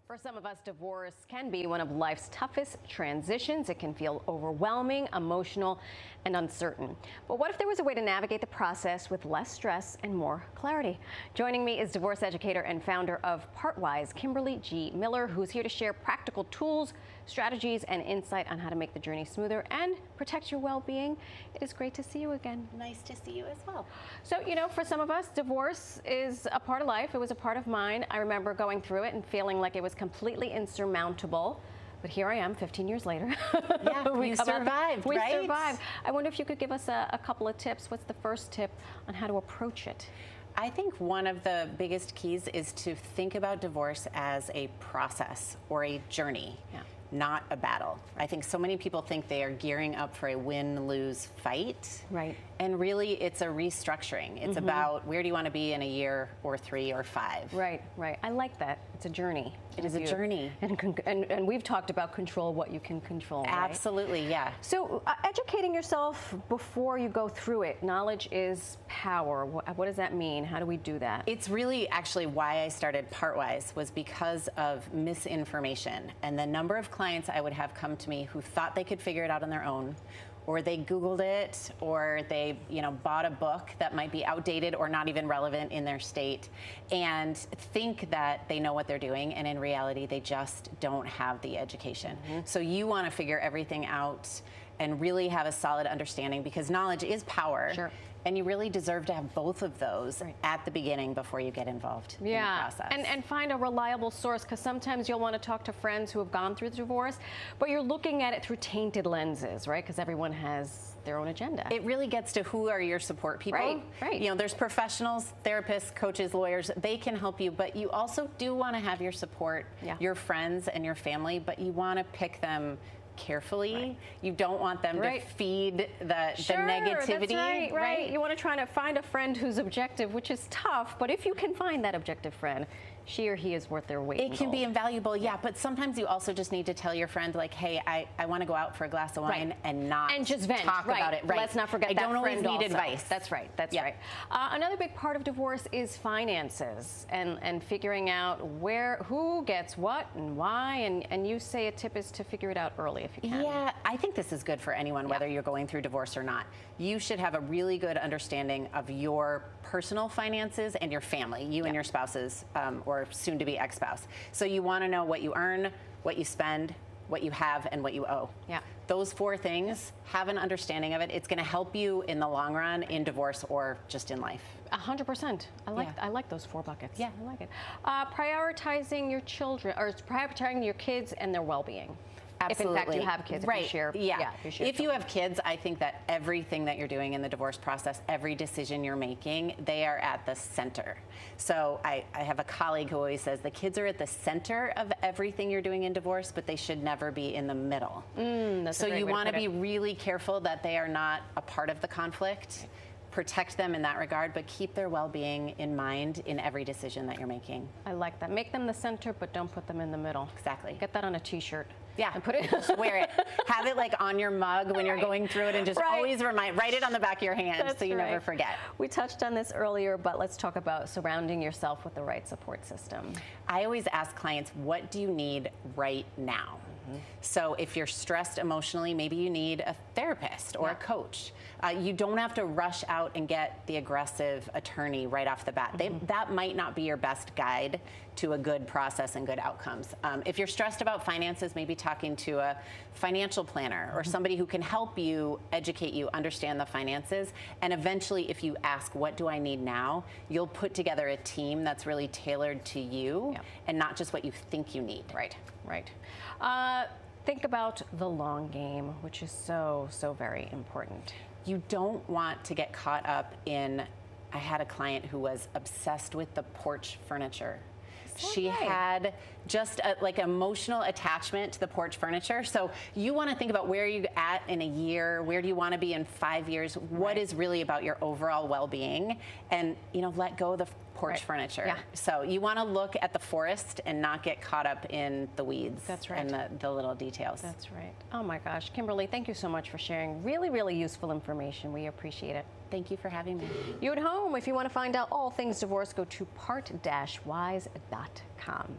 For some of us, divorce can be one of life's toughest transitions. It can feel overwhelming, emotional, and uncertain. But what if there was a way to navigate the process with less stress and more clarity? Joining me is divorce educator and founder of PartWise, Kimberly G. Miller, who's here to share practical tools, strategies, and insight on how to make the journey smoother and protect your well-being. It is great to see you again. Nice to see you as well. So, for some of us, divorce is a part of life. It was a part of mine. I remember going through it and feeling like it was completely insurmountable. But here I am 15 years later. Yeah, we survived, We right? survived. I wonder if you could give us a couple of tips. What's the first tip on how to approach it? I think one of the biggest keys is to think about divorce as a process or a journey. Yeah. Not a battle. I think so many people think they are gearing up for a win-lose fight. Right. And really, it's a restructuring. It's about where do you want to be in a year or 3 or 5. Right, right. I like that. It's a journey. It is a journey. And we've talked about control what you can control, right? Absolutely, yeah. So educating yourself before you go through it. Knowledge is power. What does that mean? How do we do that? It's really actually why I started PartWise was because of misinformation and the number of clients I would have come to me who thought they could figure it out on their own, or they Googled it, or they bought a book that might be outdated or not even relevant in their state, and think that they know what they're doing, and in reality they just don't have the education. So you want to figure everything out and really have a solid understanding, because knowledge is power. Sure. And you really deserve to have both of those at the beginning before you get involved in the process. And find a reliable source, because sometimes you'll want to talk to friends who have gone through the divorce, but you're looking at it through tainted lenses, right? Because everyone has their own agenda. It really gets to who are your support people. Right. There's professionals, therapists, coaches, lawyers. They can help you, but you also do want to have your support, your friends and your family, but you want to pick them carefully. You don't want them to feed the negativity. That's right. You want to try to find a friend who's objective, which is tough, but if you can find that objective friend, she or he is worth their weight in gold. It can be invaluable, but sometimes you also just need to tell your friend, like, hey, I want to go out for a glass of wine and not just vent. Talk about it. Let's not forget that I don't always need advice. That's right. Another big part of divorce is finances and figuring out who gets what and why, and you say a tip is to figure it out early if you can. Yeah, I think this is good for anyone, whether you're going through divorce or not. You should have a really good understanding of your personal finances and your family, you and your spouses, or soon-to-be ex-spouse. So you want to know what you earn, what you spend, what you have, and what you owe. Yeah. Those 4 things, have an understanding of it. It's going to help you in the long run in divorce or just in life. 100%. I like those 4 buckets. Yeah. I like it. Prioritizing your children, or prioritizing your kids and their well-being. Absolutely. If in fact you have kids, right. If you share, if you have kids, I think that everything that you're doing in the divorce process, every decision you're making, they are at the center. So I have a colleague who always says the kids are at the center of everything you're doing in divorce, but they should never be in the middle. So you want to be really careful that they are not a part of the conflict. Protect them in that regard, but keep their well-being in mind in every decision that you're making. I like that. Make them the center, but don't put them in the middle. Exactly. Get that on a T-shirt. Yeah, and put it. Just wear it. Have it like on your mug when you're going through it, and just always write it on the back of your hand so you never forget. We touched on this earlier, but let's talk about surrounding yourself with the right support system. I always ask clients, what do you need right now? So if you're stressed emotionally, maybe you need a therapist or a coach. You don't have to rush out and get the aggressive attorney right off the bat. That might not be your best guide to a good process and good outcomes. If you're stressed about finances, maybe talking to a financial planner or somebody who can help you, educate you, understand the finances. And eventually, if you ask, what do I need now? You'll put together a team that's really tailored to you and not just what you think you need. Right. Think about the long game, which is so very important. You don't want to get caught up in, I had a client who was obsessed with the porch furniture. She had just like emotional attachment to the porch furniture. So you want to think about where you're at in a year, where do you want to be in 5 years, what is really about your overall well-being, and let go of the porch furniture. So you want to look at the forest and not get caught up in the weeds. That's right. And the little details. That's right. Oh my gosh, Kimberly, thank you so much for sharing really useful information. We appreciate it. Thank you for having me. You at home, if you want to find out all things divorce, go to part-wise.com.